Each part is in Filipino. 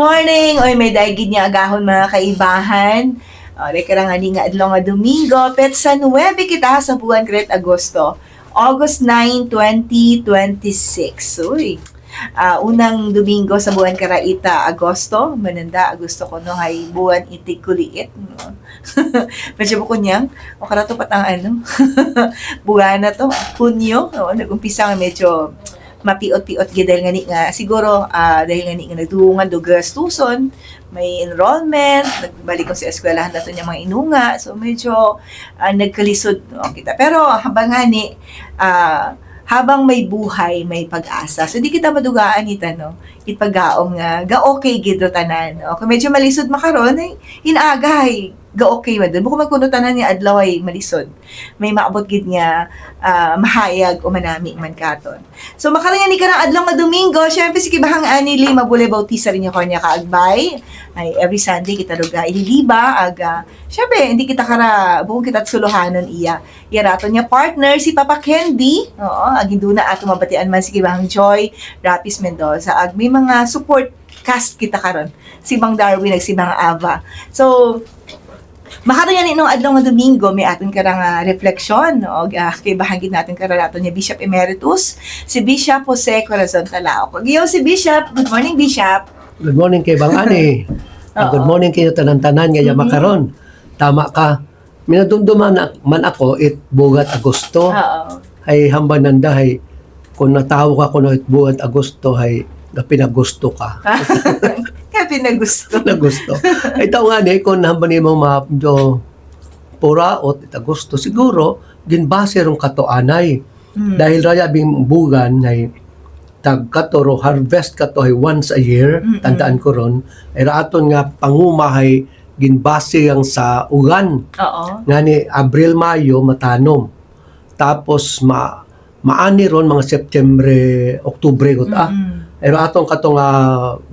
morning! Oy, may daigid niya agahon mga kaibahan. Rekarang ani nga adlaw nga Domingo, pet sa 9 kita sa buwan kret Agosto. August 9, 2026. Uy. Unang Domingo sa buwan karaita Agosto. Mananda, Agosto ko no, ay buwan iti kuliit. No? Medyo po kunyang, o karato patang ano, buwan na to, Hunyo. No? Nag-umpisa nga medyo mapiot-piot gid dahil nga siguro dahil nga nagduungan do gastuson, may enrollment, nagbalik ko sa eskwelahan nato niya mga inunga, so medyo nagkalisod no, kita. Pero habang may buhay, may pag-asa. So di kita madugaan ita no, itpagaom nga ga-okay gid tanan. No? Kung medyo malisod makaron ay inagay ga-okay man doon. Bukod magkuno tanan nga adlaw ay malisod. May maabot gid nga mahayag o manami man katon. So makalangan ni karang adlaw nga Domingo, syempre si kibahang anili mabule bautisa rin niya ko niya kaagbay. Ay every Sunday kita ruga ililiba aga. Syempre hindi kita bukod kita suluhanon iya. Yaraton niya partner si Papa Candy. Oo, aginduna ato mabatian man si kibahang Joy Rapis Mendoza. Ag may mga support cast kita karon. Si Bang Darwin ag si Bang Ava. So makaroon yan inong adlaw nga Domingo, may aton karang refleksyon, o kay bahagin natin karanato niya Bishop Emeritus, si Bishop Jose Corazon Talaok. Giyaw si Bishop, good morning Bishop. Good morning kay Bang Ani. Good morning kayo tanan-tanan nga makaron. Tama ka. Minadumduman man ako it bugat Agosto. Ay hambang nandahay kung natawo ka kuno it bugat Agosto ay pinagusto ka. Pinagusto. Ay tao nga ni, kung naman mo medyo puraot, itagusto, siguro, ginbase rong katoanay. Dahil raya bing bugan, ay tagkatoro, harvest kato ay once a year, tandaan ko ron, ay raaton nga pangumahay, ginbase ang sa ugan. Nga ni, Abril, Mayo, matanom. Tapos, maani ron, mga September, Oktubre, ay raaton katong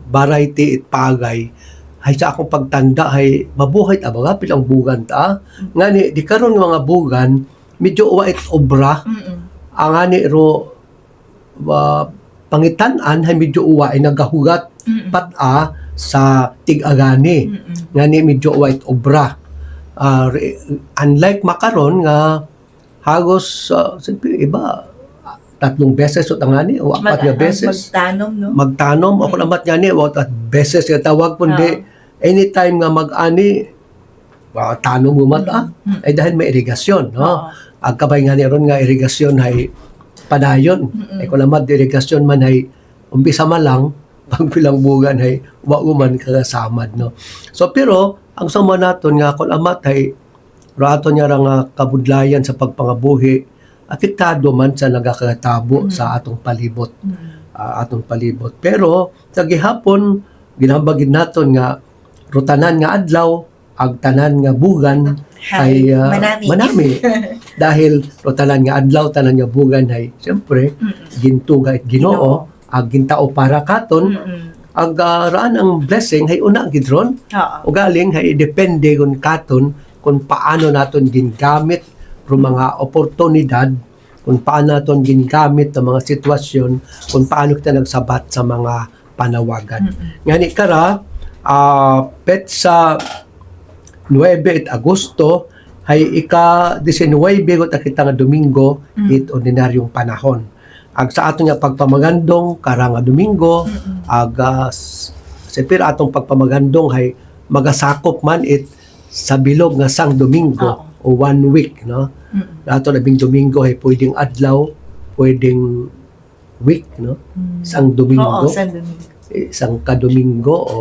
variety it pagay hay sa akong pagtanda hay mabuhay abaga pilang bugan ta ngani di karon mga bugan medyo wa it obra ang ani ro pangitan-an hay medyo uwa ay nagahugat pata sa tig-agani ngani medyo wa it obra unlike makaron nga hagos iba 3 beses o tangani o 4 nga beses magtanom ako namat ngani o 3 beses nga tawag kundi anytime nga mag-ani tanom mo mata ay dahil may irigasyon no ang kabay ngani ron nga irigasyon ay padayon ay kung namat irigasyon man ay umpisa man lang pag pilang bugan ay wauman kagasamad no so pero ang sama naton nga kung amat ay rato niya nga kabudlayan sa pagpangabuhi apektado man sa nagakatabo sa atong palibot. Pero sa gihapon ginambagid naton nga rutanan nga adlaw ag tanan nga bugan ay manami. Dahil rutanan nga adlaw tanan nga bugan ay siyempre gintuga it Ginoo ag gintao para katon ag raan ang blessing hay una gidron o galing hay depende kun katon kung paano naton gingamit mga oportunidad, kung paano natin ginagamit ang mga sitwasyon, kung paano kita nagsabat sa mga panawagan. Ngani kara, pet sa 9 at Agosto, ay ika-19 got kita nga Domingo, it ordinaryong panahon. Ag sa ato nga pagpamagandong, kara nga Domingo, siyempre atong pagpamagandong ay magasakop man it sa bilog nga sang Domingo. O 1 week, no? Ato labing Domingo ay pwedeng adlaw, pwedeng week, no? Isang Domingo. Isang ka-Domingo o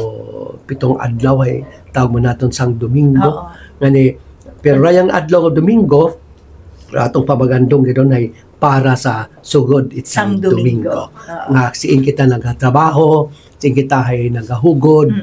7 adlaw ay tawag mo natin sang Domingo. Ngani, pero rayang adlaw o Domingo, atong pamagandong ganoon ay para sa sugod isang Domingo. Nga siin kita nagatrabaho, siin kita ay nagahugod,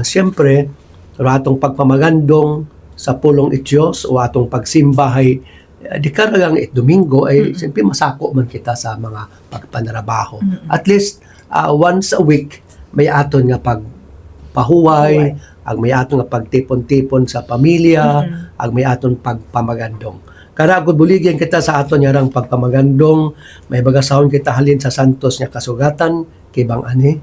siyempre, atong pagpamagandong sa pulong ityos o atong pagsimbahay di karagang Domingo ay siyempre masako man kita sa mga pagpanarabaho. At least once a week may aton nga pagpahuway, ag may aton nga pagtipon-tipon sa pamilya, ag may aton pagpamagandong. Karagod buligyan kita sa aton nga rang pagpamagandong, may bagasahon kita halin sa santos nga kasugatan kay Bang Ani.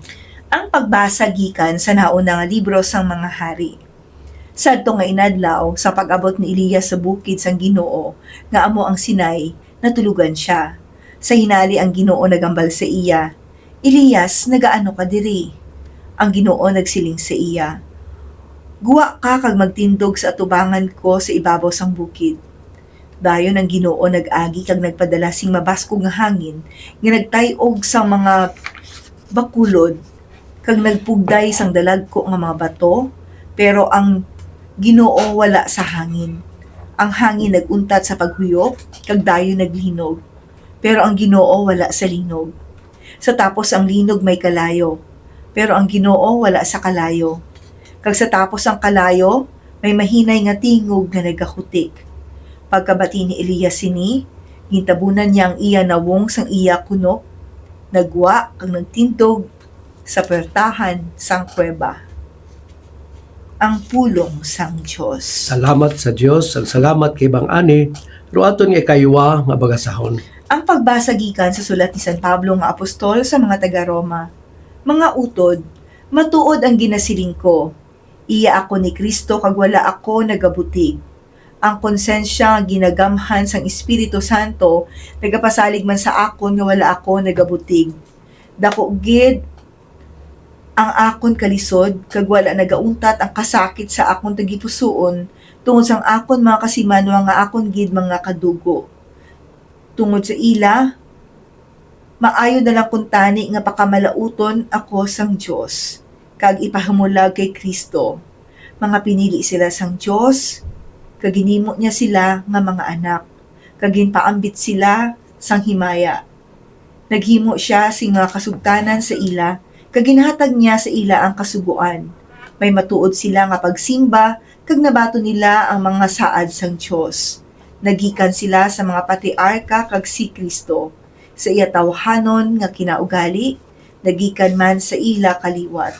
Ang pagbasa gikan sa nauna nga libro sang mga hari. Sadto nga inadlaw sa pag-abot ni Elias sa bukid sang Ginoo nga amo ang Sinai, natulugan siya. Sa hinali ang Ginoo nagambal sa iya, Elias, nagaano ka diri? Ang Ginoo nagsiling sa iya, guwa ka kag magtindog sa atubangan ko sa ibabaw sang bukid. Dayon ang Ginoo nag-agi kag nagpadala sing mabaskog nga hangin nga nagtay-og sang mga bakulod kag nagpugday sang dalagko nga mga bato, pero ang Ginoo wala sa hangin. Ang hangin naguntat sa paghuyop, kag dayon naglinog. Pero ang Ginoo wala sa linog. Sa tapos ang linog may kalayo, pero ang Ginoo wala sa kalayo. Kag sa tapos ang kalayo, may mahinay nga tingog nga nagahutik. Pagkabati ni Elias sini, gintabunan niya ang iya nawong sang iya kunop, nagwa kag nagtindog sa pertahan sang kuweba. Ang pulong sang Dios. Salamat sa Dios, ang salamat kay Bang Ani, ruaton nga kaywa nga bagasahon. Ang pagbasa gikan sa sulat ni San Pablo nga apostol sa mga taga-Roma. Mga utod, matuod ang ginasiling ko. Iya ako ni Kristo kag wala ako nagabutig. Ang konsensya nga ginagamhan sang Espiritu Santo nagapasalig man sa akon nga wala ako nagabutig. Dako gid ang akon kalisod kag wala nagauntat ang kasakit sa akon tagipusoon tungod sang akon mga kasimanwa nga akon gid mga kadugo. Tungod sa ila, maayo na lang kuntani nga pakamalauton ako sang Dios kag ipahamulag kay Kristo. Mga pinili sila sang Dios, kag ginimo niya sila nga mga anak, kag ginpaambit sila sang himaya. Naghimo siya sing mga kasugtanan sa ila, kag ginhatag niya sa ila ang kasuguan. May matuod sila nga pagsimba, kag nabato nila ang mga saad sang Dios. Nagikan sila sa mga patriarka kag si Kristo. Sa iya tawhanon nga kinaugali, nagikan man sa ila kaliwat.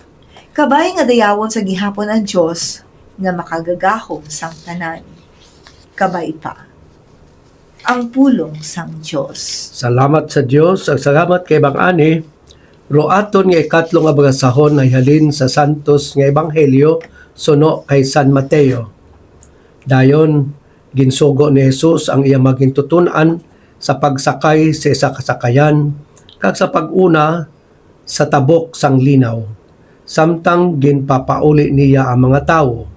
Kabay nga dayawon sa gihapon ang Dios nga makagagahom sang tanan. Kabay pa. Ang pulong sang Dios. Salamat sa Dios, ang salamat kay Bang Ani, ruaton nga ikatlo nga bagasahon ay halin sa santos nga ebanghelyo suno kay San Mateo. Dayon ginsugo ni Jesus ang iya magintutunan sa pagsakay sa isa kasakayan kag sa pag-una sa tabok sang linaw. Samtang ginpapauli niya ang mga tawo.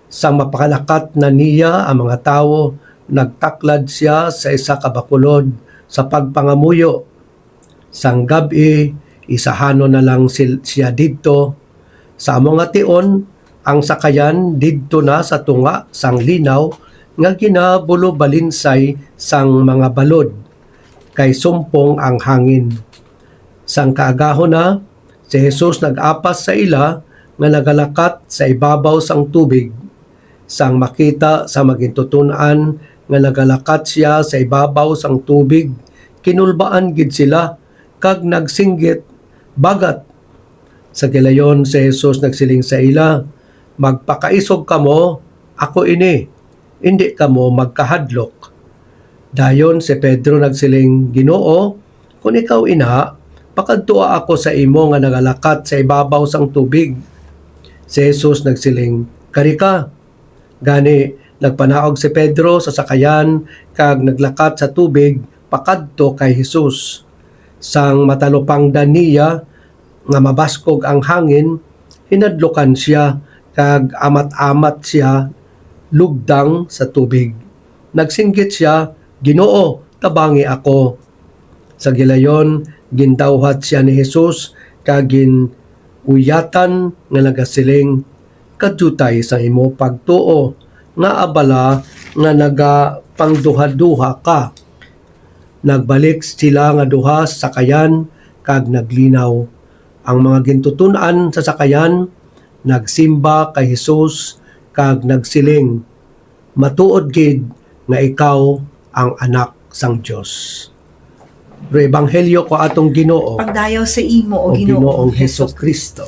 Sang mapakalakat na niya ang mga tawo, nagtaklad siya sa isa ka bakulod sa pagpangamuyo. Sang gabi, isahano na lang siya didto. Sa among nga tion, ang sakayan didto na sa tunga sang linaw nga ginabulo balinsay sang mga balod kay sumpong ang hangin. Sang kaagahon na, si Jesus nag-apas sa ila nga nagalakat sa ibabaw sang tubig. Sang makita sa magintutunan nga nagalakat siya sa ibabaw sang tubig, kinulbaan gid sila kag nagsinggit bagat. Sa gilayon si Jesus nagsiling sa ila, magpakaisog kamo, ako ini, hindi kamo magkahadlok. Dayon si Pedro nagsiling, Ginoo, kung ikaw ina, pakadtua ako sa imo nga nagalakat sa ibabaw sang tubig. Si Jesus nagsiling, kari ka. Gani, nagpanaog si Pedro sa sakayan kag naglakat sa tubig pakadto kay Jesus. Sang matalupangdan niya nga mabaskog ang hangin, hinadlokan siya kag amat-amat siya lugdang sa tubig. Nagsinggit siya, Ginoo, tabangi ako. Sa gilayon, gindawhat siya ni Jesus kag ginuyatan nga nagasiling, kadutay sa imo pagtuo nga abala nga nagapangduha-duha ka. Nagbalik sila nga duha sa sakayan kag naglinaw. Ang mga gintutunan sa sakayan nagsimba kay Jesus kag nagsiling, matuod gid nga ikaw ang anak sang Dios. Pero ebanghelyo ko atong Ginoo, Pagdayaw sa imo o Ginoong Hesukristo.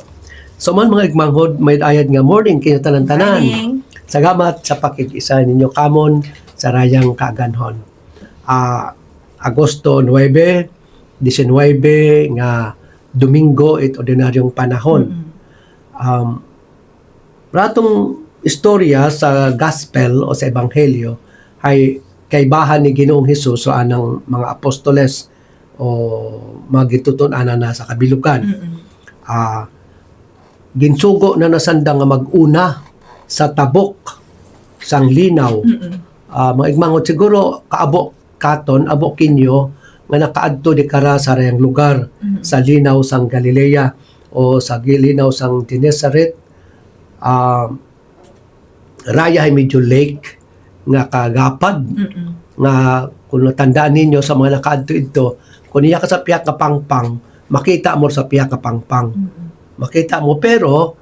So man mga igmanghod, may ayad nga morning kayo tanan-tanan. Morning. Salamat sa pakikisa ninyo kamon sa rayang kaaganhon. Agosto 9, 19 nga Domingo it ordinaryong panahon. Ratong istorya sa gospel o sa ebanghelyo ay kaibahan ni Ginoong Hesus o anang mga apostoles o mga gitutunan na sa kabilugan. Ginsugo na nasanda nga mag-una sa tabok sang linaw. Mga igmangot siguro kaabo katon, abo kinyo nga nakaadto di kara sa rayang lugar sa linaw sang Galilea o sa linaw sang Genesaret. Raya ay medyo lake nga kagapad nga kung natandaan ninyo sa mga nakaadto ito, kung niya ka sa piyak ka pangpang, makita mo sa piyak ka pangpang. Makita mo, pero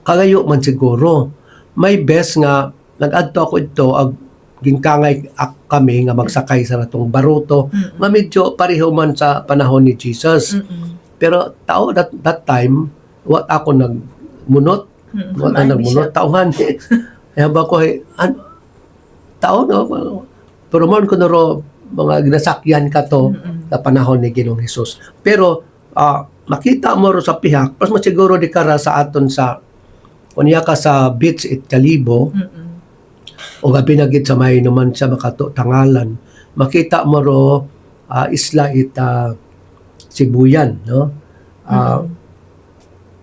kagayo man siguro. May best nga nag-adto ako ito ag gingkangay kami nga magsakay sa natong baruto nga medyo pareho man sa panahon ni Jesus. Pero tao that time what ako nagmunot wala nagmunot taongan kaya ba ko tao no pero man ko naro mga ginasakyan ka to sa panahon ni Ginoong Hesus. Pero makita mo ro sa pihak pas masiguro di kara sa aton sa kunya ka sa beach it Kalibo o gabi na gid sa may naman sa makatutangalan makita mo ro isla it Sibuyan no.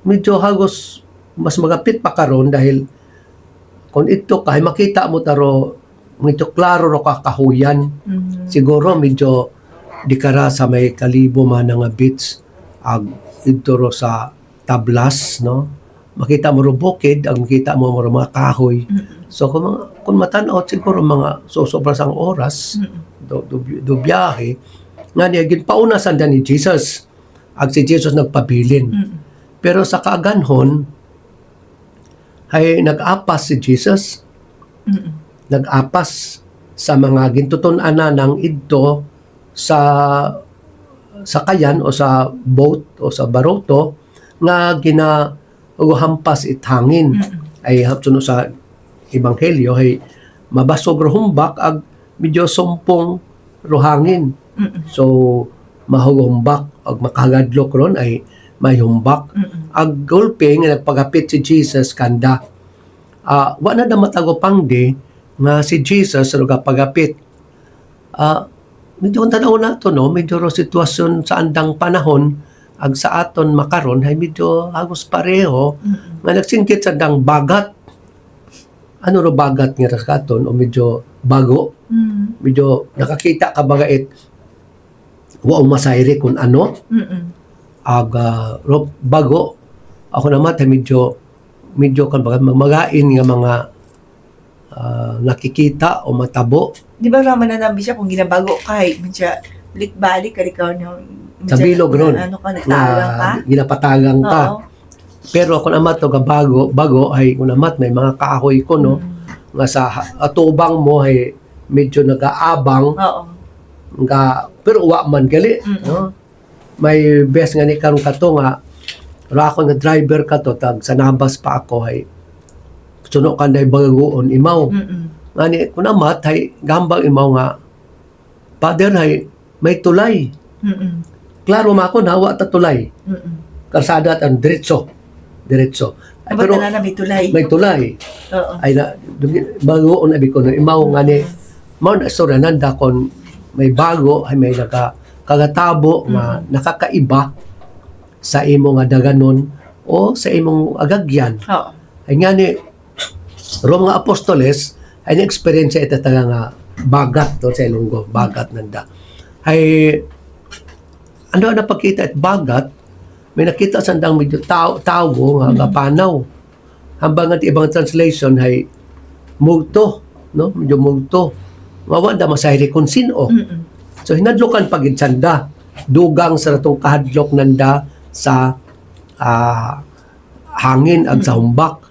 Medyo hagos mas magapit pa karon dahil kung ito kay makita mo taro medyo klaro ro kahuyan. Siguro medyo di kara sa may Kalibo man nga beach ito ro sa Tablas no. Makita mo ro bukid, ang makita mo mga kahoy. So kung matan-aw siguro mga sobra sang oras do biyahe nga niya ginpauna sanda ni Jesus. Si Jesus nagpabilin. Pero sa kaaganhon ay nag-apas si Jesus. Nag-apas sa mga gintutunan ng idto sa kayan o sa boat o sa baroto nga ginahampas hangin. Ay hapsuno sa ebanghelyo ay mabasog ro humbak ag medyo sumpong ro hangin. So mahumbak ag makagadlok ron ay may humbak. Ag gulpe nga nagpagapit si Jesus kanda. Wa na da matagopang di nga si Jesus ro pagapit. Medyo kung tanaw na to no, medyo ro sitwasyon sa andang panahon ag sa aton makaron ay medyo hagos pareho nga nagsingkit sa dang bagat. Ano ro bagat nga sa aton o medyo bago. Medyo nakakita ka bagait wa masayri kung ano. Bago ako naman medyo kan baga magain nga mga nakikita o matabo. Di ba raman na nabi siya kung ginabago kay medyo balik-balik ka ikaw Sa bilog ron. Ano ka, nagtagang ka? Ginapatagang ka. Pero ako naman to bago ay kung naman may mga kahoy ko no nga sa atubang mo ay medyo nag-aabang. Nga pero wa man gali no. May best nga ni karon kato nga ra ako nga driver kato tag sa nabas pa ako ay suno kanday bagagoon imaw. Ngani kun amat hay gambang imaw nga father hay may tulay. Klaro mako na wa ta tulay. Kalsada at diretso. Ay, pero na may tulay. May tulay. Ay na bagagoon abi ko no imaw ngani mao na istorya nanda kon may bago ay may kagatabo nga nakakaiba sa imong daganon o sa imong agagyan. Ay nga ni mga apostoles ay na-experience ito nga bagat to sa Ilonggo, bagat nanda. Ay ano na pagkita at bagat, may nakita sandang medyo tawo nga panaw. Hambang at ibang translation ay multo, no? Medyo multo. Mawanda masayri kung sino. So hinadlokan pagid sanda dugang sa ratong kahadlok nanda sa hangin ag sa humbak.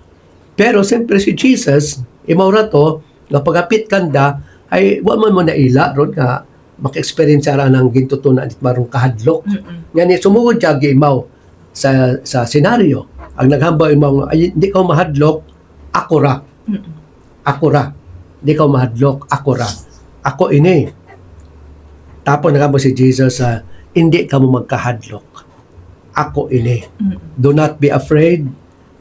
Pero siyempre si Jesus imaw ra to nga pagapit kanda ay wa man mo naila ron nga maka-experience ra nang gintutunan it marong kahadlok. Ngani sumugod siya imaw sa senaryo. Ang naghambaw imaw ay hindi ka mahadlok ako ra. Hindi ka mahadlok ako ra. Ako ini. Tapos naghambaw si Jesus sa hindi ka mo magkahadlok. Ako ini. Mm-mm. Do not be afraid.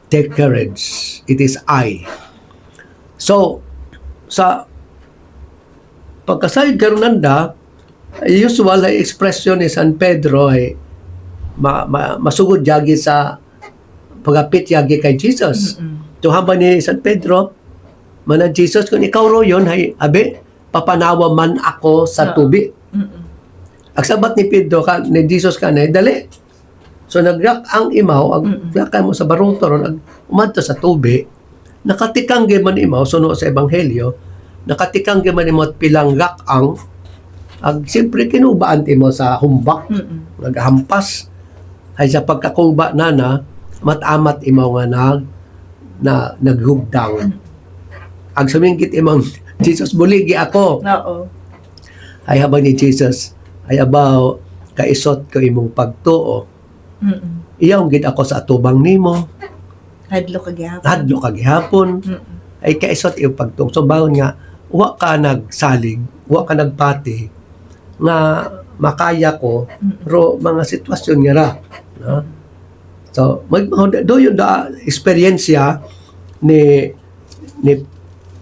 Take courage. It is I. So, sa pagkasayod karunanda, usual ay expression ni San Pedro ay masugod yagi sa pagapit yagi kay Jesus. Mm-mm. Tuhamba ni San Pedro, mana Jesus, kung ikaw ro yun, hay, abe, papanawa man ako sa tubi. Mm-mm. Ang sabat ni Pedro, ni Jesus ka na, dali. So, nagrak ang imaw, lakay mo sa baruto ron, umadto sa tubi, nakatikang man imaw, suno sa Ebanghelyo, nakatikang man imaw at pilangrak ang, siyempre kinubaan mo sa humbak, Mm-mm. naghampas, ay sa pagkakuba na, matamat imaw nga na naghugdang. Ang sumingkit imang Jesus, buligi ako. Oo. Ay habang ni Jesus, ay abaw, kaisot ko imong pagtuo. Mm-mm. Iyaw gid ako sa atubang nimo, Hadlo kagihapon. hadlo ka gihapon, Mm-mm. ay kaisot imong pagtuo. So bawon nga, wa ka nagsalig, wa ka nagpati, nga makaya ko, ro mga sitwasyon nga ra. No? So, do yun da eksperyensya ni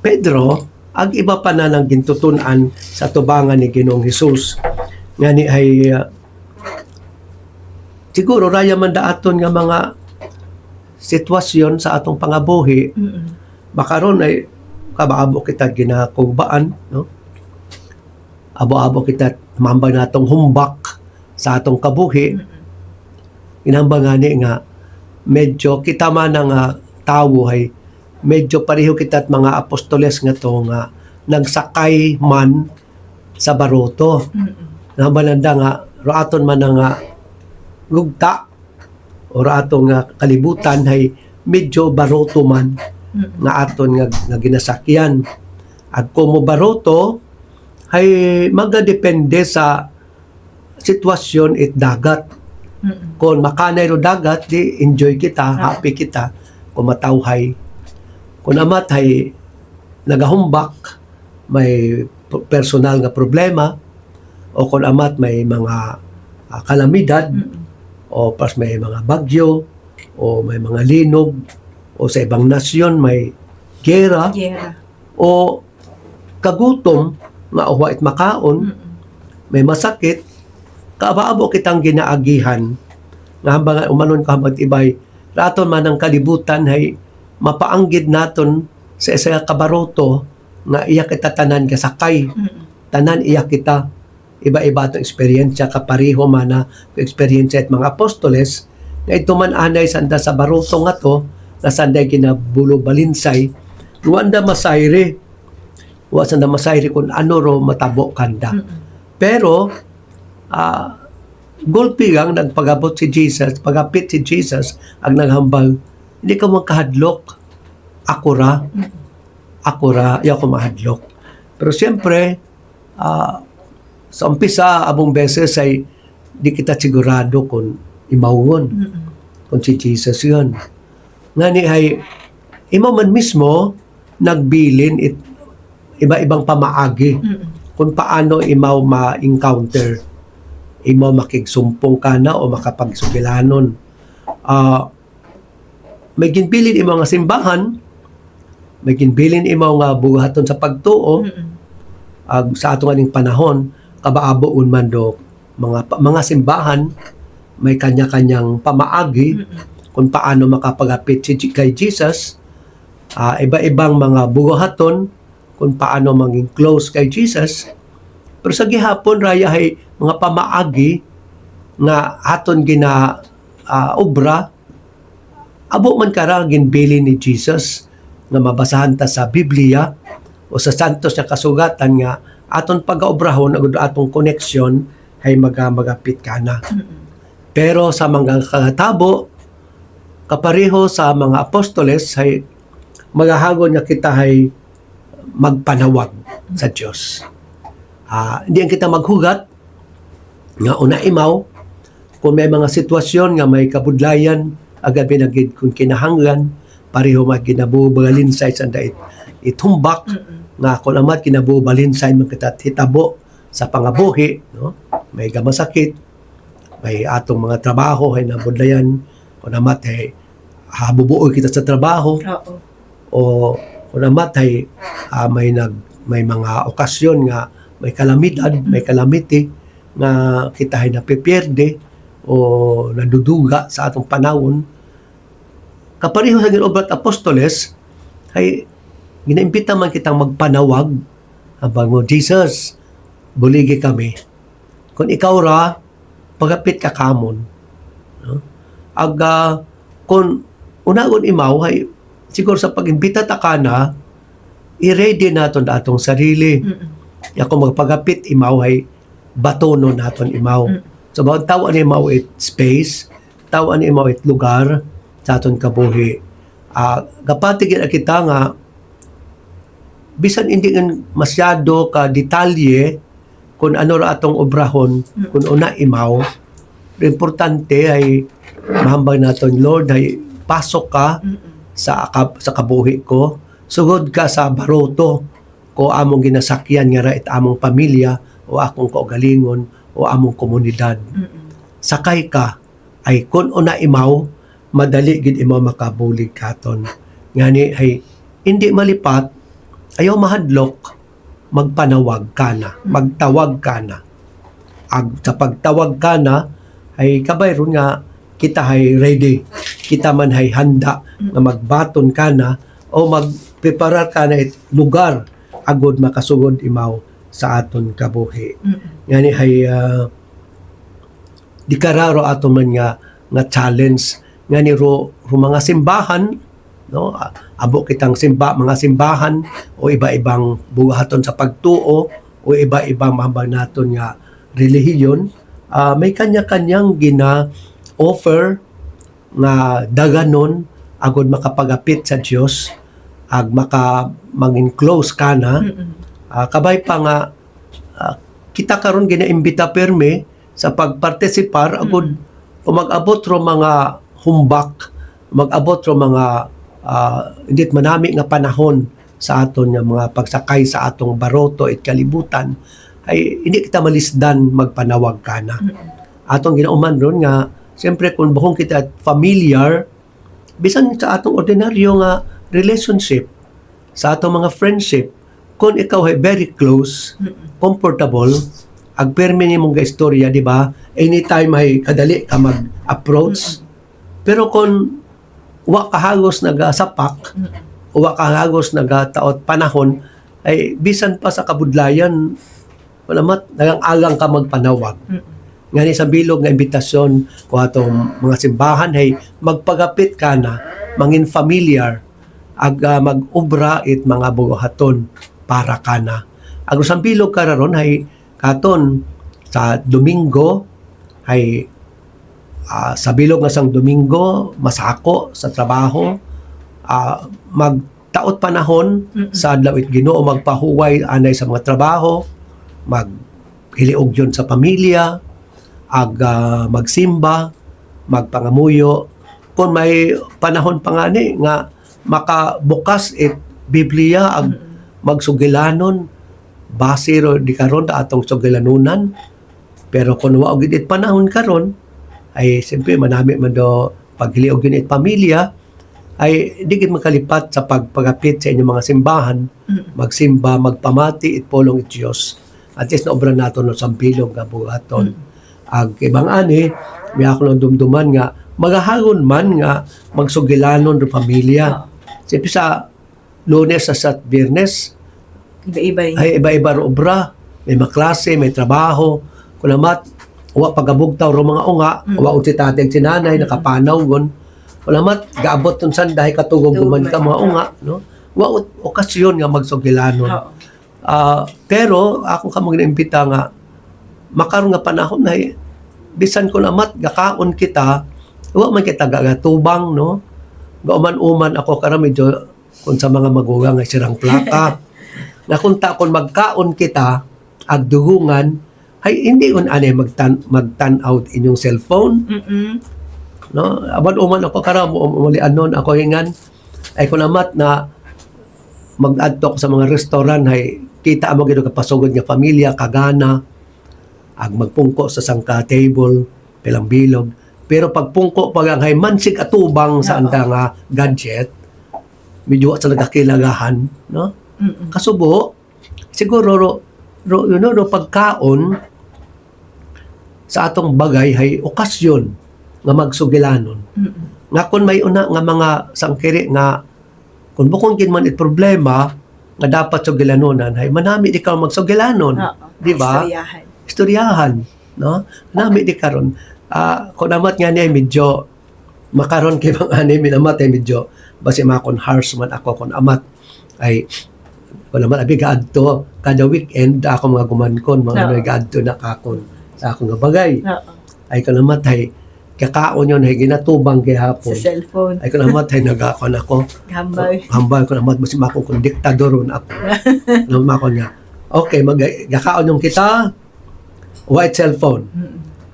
Pedro, ang iba pa na ng gintutunan sa tubangan ni Ginoong Hesus. Nga ni ay siguro raya man daaton nga mga sitwasyon sa atong pangabuhi, Mm-mm. makaron ay kabaabo kita ginakubaan, no? Abo-abo kita mambay natong humbak sa atong kabuhi. Inambang nga medyo kita man nga tawo ay medyo pareho kita at mga apostoles nga to nga nagsakay man sa baruto. Mm-mm. Nabalanda nga raaton man nga lugta o raaton nga kalibutan ay medyo baruto man Mm-mm. nga aton nga ginasakyan. At kung mo baruto ay magadepende sa sitwasyon it dagat. Mm-mm. Kung makanay ro dagat, di enjoy kita, happy kita, kung matawhay. Kung amatay, nagahumbak, may personal nga problema, o kung amat may mga kalamidad, Mm-mm. o pas may mga bagyo, o may mga linog, o sa ibang nasyon may gera, Yeah. o kagutom, nga uwait makaon, Mm-mm. may masakit, kaaba-abo kitang ginaagihan nga hambang umanon ka hambang ibay raton man ang kalibutan ay mapaanggid naton sa isa kabaroto nga iya kita tanan kasakay, Mm-mm. tanan iya kita iba-iba atong eksperyensya kapareho man na eksperyensya at mga apostoles nga ito man anay sanda sa baroto nga to na sanday ginabulo balinsay wanda masayre wa sanda masayre kung ano ro matabo kanda. Mm-mm. Pero, gulpi lang nagpagabot si Jesus, pagapit si Jesus, ang naghambal, hindi ka magkahadlok. Ako ra, ayaw ko mahadlok. Pero siyempre, sa umpisa, abong beses ay di kita sigurado kung imawon, Mm-mm. kung si Jesus yun. Nga ni ay, imaw man mismo, nagbilin iba-ibang pamaagi Mm-mm. kung paano imaw ma-encounter, imaw makigsumpong ka na o makapagsugilanon. May ginbilin imaw nga simbahan, may ginbilin imaw nga buhaton sa pagtuo, Mm-mm. sa atong aning panahon, kabaaboon man do, mga simbahan, may kanya-kanyang pamaagi, kung paano makapagapit kay Jesus, iba-ibang mga buhaton, kung paano maging close kay Jesus. Pero sa gihapon raya ay mga pamaagi nga aton gina obra abo man kara ginbili ni Jesus nga mabasahan ta sa Biblia o sa santos nga kasugatan nga aton pagaobrahon agud atong koneksyon ay magapit kana. Pero sa mga katabo kapareho sa mga apostoles ay magahagon nga kita ay magpanawag sa Diyos. Hindi kita maghugat nga una imaw kung may mga sitwasyon nga may kabudlayan agabi na kung kinahanglan pareho magkinabubalinsay sa dait itumbak nga kung amat kinabubalinsay man kita hitabo sa pangabuhi, no? May gamasakit may atong mga trabaho hay nabudlayan kung namat hay habubuoy kita sa trabaho Oo. o kung namat hay may mga okasyon nga may kalamidad, may calamity nga kita ay napipierde o naduduga sa atong panahon. Kapareho sa ginobrat apostoles ay ginaimbita man kitang magpanawag habang mo, Jesus, buligi kami. Kung ikaw ra, pagapit ka kamon. No? Kung unagon imaw, ay siguro sa pag-imbita ta ka na, i-ready naton atong sarili. Kung magpagapit imaw, ay batono naton imaw. So, bawat tawan imaw it space, tawan imaw it lugar sa aton kabuhi. Kapatigin kita nga, bisan hindi masyado ka detalye kung ano ra atong obrahon, kung una imaw, importante ay mahambang naton, Lord, ay pasok ka sa kabuhi ko, sugod ka sa baroto ko among ginasakyan nga ra it among pamilya o akong kaugalingon o among komunidad. Sakay ka ay kung una imaw, madali gid imaw makabulig katon. Ngani ay hindi malipat, ayaw mahadlok, magpanawag ka na, magtawag ka na. Sa pagtawag ka na, ay kabayron nga, kita ay ready. Kita man ay handa na magbaton ka na o magpreparar ka na it lugar agod makasugod imaw sa aton kabuhi. Ngani ay di kararo ato man nga challenge. Ngani ro mga simbahan, no, abo kitang mga simbahan o iba-ibang buhaton sa pagtuo o iba-ibang mahambang naton nga relihiyon, may kanya-kanyang gina-offer nga daganon agud makapagapit sa Dios ag mangin close ka na. Kabay pa nga kita karon ginaimbita perme sa pagpartisipar agud kung mag-abot ro mga humbak, mag-abot ro mga hindi manami nga panahon sa aton nga mga pagsakay sa atong baroto at kalibutan, ay hindi kita malisdan magpanawag ka na. Atong ginauman ron nga, siyempre kung buhong kita familiar, bisan sa atong ordinaryo nga relationship, sa atong mga friendship, kung ikaw ay very close, comfortable, agpermi ni mong istorya, di ba? Anytime ay kadali ka mag-approach. Pero kung wa kahagos nagasapak o wa kahagos nagataot panahon, ay bisan pa sa kabudlayan walamat nagang-agang ka magpanawag. Ngani sa bilog nga imbitasyon ko atong mga simbahan ay magpagapit ka na, mangin familiar, mag-ubra it mga buhaton para ka na. Agos ang bilog kararon ay katon sa Domingo ay sa bilog nga sang Domingo masako sa trabaho, magtaot panahon sa adlaw it Ginoo, magpahuway anay sa mga trabaho, maghiliog sa pamilya, magsimba, magpangamuyo. Kung may panahon pa nga ni nga makabukas it Biblia ag magsugilanon, base ro di karon ta atong sugilanunan. Pero kung wa og it panahon karon ay siyempre manami man do paghiliog yun it pamilya, ay di gid makalipat sa pagpagapit sa inyong mga simbahan, magsimba, magpamati it polong it Dios. At least naobra naton no sambilog nga buhaton. Ag ibang ani, may ako nang dumduman nga magahagon man nga magsugilanon do pamilya. Siyempre sa Lunes sa Biyernes, Iba-iba ay iba-iba ro obra, may maklase, may trabaho, kulamat wa pagabugtaw ro mga unga, wa uti tateng sinanay nakapanaw gon. Kulamat gaabot tun sanday katugog guman ka mga unga, no? Wa okasyon nga magsugilanon. Pero ako kamo giniimbita nga makaron nga panahon na bisan ko namat gakaon kita, wa man kita gagatubang, no? Gauman-uman ako kara medyo kung sa mga magugang nga sirang plaka. Na kunta kung magkaon kita ag dugungan ay hindi un anay magtan out inyong cellphone. No, aban-uman ako kara muli anon ako hingan ay kunamat na mag-adto sa mga restaurant ay kita mo gid kapasugod nga pamilya kagana ag magpungko sa sangka table pilang bilog. Pero pagpungko pag ang hay mansig atubang sa Oo. anda nga gadget, medyo sa nagkakilagahan, no? Kasubo, siguro ro pagkaon sa atong bagay hay okasyon nga magsugilanon. Nga kun may una nga mga sangkiri nga kung bukong man it problema nga dapat sugilanonan hay manami di ka magsugilanon, di ba? Istoryahan, no? Manami di karon. Kung namat nga niya medyo makaron kay bang ani minamat ay medyo basi makon harsh man ako kung amat ay wala man abi gaadto kada weekend ako mga gumankon mga Oo. gaadto na kakon sa akong nga bagay Oo. ay kanamat ay kakaon yun ay ginatubang kay Sa hapon cellphone. ay kanamat ay nagakon ako Gambay. hambal ko namat basi makon kung diktador ron ako naman ako niya okay magkakaon yung kita white cellphone.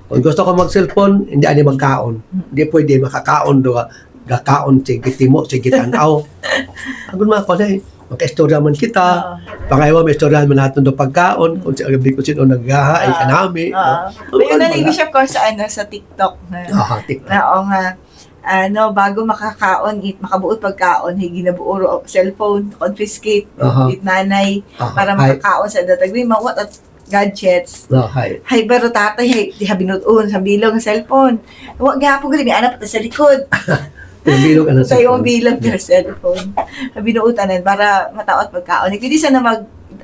Kung gusto ko mag-cellphone, hindi ani magkaon. Hindi pwede makakaon do gakaon sige timo sige tanaw. Agun man ko dai, maka-istorya man kita. Pangaywa may istorya man naton do pagkaon kung sa gabi ko sino nagaha ay kanami. May nalibig siya ko sa sa TikTok na. TikTok. Nga bago makakaon makabuot pagkaon hay ginabuo cellphone confiscate it nanay para makakaon sa datagwi mawat at gadgets. Hay baro tatay hay diha binuton sa bilog ng cellphone. Wa gyapon gali ana pati sa likod. Yung bilog ano Sa yung bilog ng cellphone. Binuutanan para mataot pagkaon. Hindi sana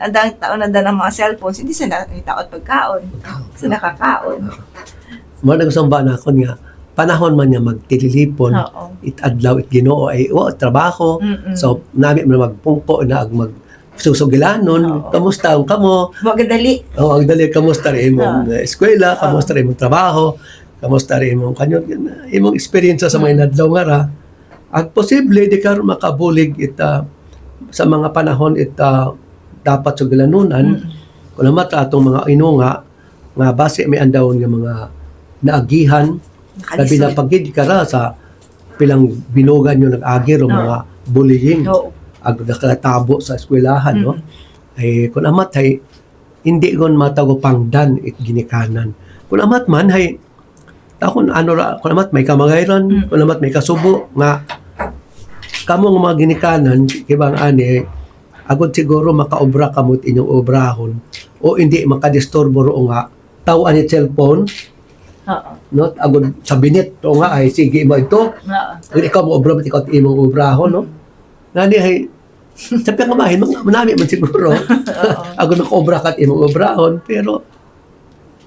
andang taon ang mga cellphones, hindi sana taot pagkaon. Sa nakakaon. Mo nagsamba na kon nga panahon man niya magtililipon itadlaw it Ginoo ay trabaho. So nami man magpungko na mag susugilanon, kamusta ang kamo? Magadali. Ang dali, kamusta rin imong eskwela, kamusta rin imong trabaho, kamusta rin imong imong experience sa mga inadlaw nga ra. At posible, di karon makabulig sa mga panahon dapat sugilanunan, kung naman atong mga inunga, nga base may andawon nga mga naagihan, labi na pagid kara sa pilang binugan yung nag-agi o mga bullying. Ag nakatabo sa eskwelahan no ay kun amat hay hindi gon matago pangdan it ginikanan kun amat man hay takon ano ra kun amat may kamagayran kun amat may kasubo nga kamong mga ginikanan kibang ani agud siguro makaobra kamot inyong obrahon o hindi makadisturbo ro nga tawan ni cellphone no agud sa binit o nga ay sige mo ito ikaw mo obra ikaw imong obrahon no nani hay sabi nga mahin, manami man siguro. Ako nakobra kat imong obrahon, pero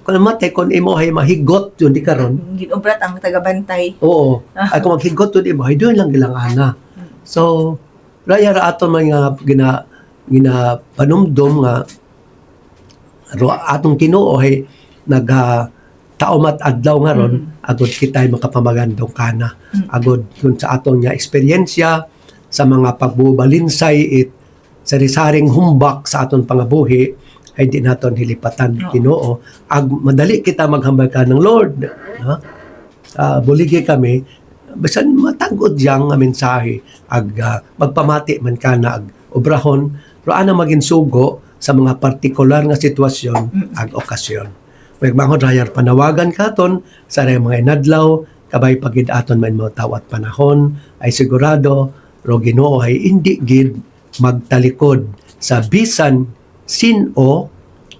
kung namatay, kung imo hay mahigot yun, di karon. Ginobrat ang tagabantay. Oo. Ay kung maghigot yun, imo, hay doon lang gilangana. So, raya ra ato mga ginapanumdom nga atong Ginoo hay taumat adlaw nga ron, agod kitay makapamagandong kana. Agod yun sa atong nga eksperyensya, sa mga pagbubalinsay sari-saring humbak sa aton pangabuhi ay di naton hilipatan Ginoo ag madali kita maghambal ka ng Lord buligi kami bisan matangod yang nga mensahe ag magpamati man kana ag obrahon ro ana maging sugo sa mga partikular nga sitwasyon ag okasyon magmahod rayar panawagan katon sa mga inadlaw kabay pagid aton man mo tawat panahon ay sigurado ro Ginoo ay hindi gid magtalikod sa bisan sin-o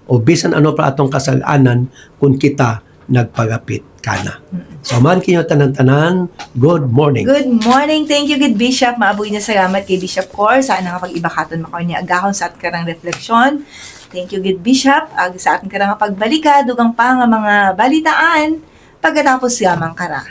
o bisan ano pa atong kasalanan kung kita nagpagapit kana. So man kinyo tanan-tanan, good morning. Good morning. Thank you, good Bishop. Maabuhi na salamat kay Bishop Cor. Saan nga pag-ibakaton makaw niya agahon sa at karang refleksyon. Thank you, good Bishop. Sa atin karang pagbalika, dugang pa nga mga balitaan, pagkatapos yamang kara.